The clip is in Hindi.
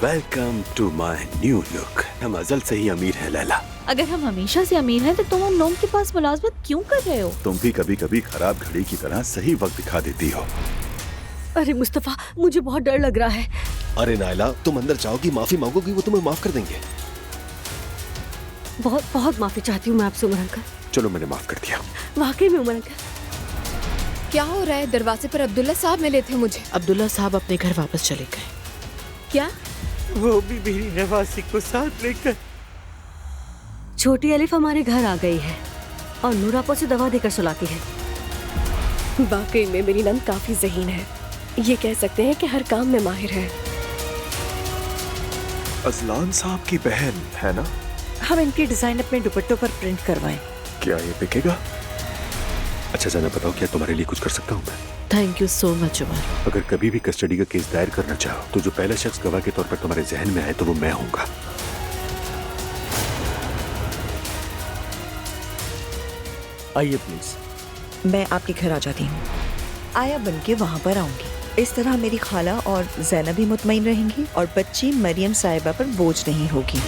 Welcome to my new look. हम अजल से ही अमीर हैं लैला। अगर हम हमेशा से अमीर हैं तो तुम उन लोगों के पास मुलाजमत क्यों कर रहे हो? तुम भी कभी कभी खराब घड़ी की तरह सही वक्त दिखा देती हो। अरे मुस्तफा, मुझे बहुत डर लग रहा है। अरे नायला, तुम अंदर जाओगी, माफी मांगोगी, वो तुम्हें माफ कर देंगे। बहुत बहुत माफी चाहती हूँ मैं आपसे उमर अंकल। चलो, मैंने माफ कर दिया। वाकई में उमर अंकल। क्या हो रहा है? दरवाजे पर अब्दुल्ला साहब मिले थे मुझे। अब्दुल्ला साहब अपने घर वापस चले गए। क्या? वो भी मेरी नवासी को साथ लेकर। छोटी अलिफ हमारे घर आ गई है और नूरापो से दवा देकर सुलाती है। वाकई में मेरी नंद काफी ज़हीन है। ये कह सकते हैं कि हर काम में माहिर है। अजलान साहब की बहन है ना? हम इनके डिजाइन अपने दुपट्टों पर प्रिंट करवाएं। क्या ये बिकेगा? अच्छा ज़रा बताओ, क्या तुम्हारे लिए कुछ कर सकता हूँ मैं? Thank you so much Umar. अगर कभी भी कस्टडी का केस दायर करना चाहो तो जो पहला शख्स गवाह के तौर पर तुम्हारे जहन में आए तो वो मैं हूँगा। आइए प्लीज। मैं आपके घर आ जाती हूँ। आया बन के वहाँ पर आऊंगी। इस तरह मेरी खाला और ज़ैनब भी मुतमईन रहेंगी और बच्ची मरियम साहिबा पर बोझ नहीं होगी।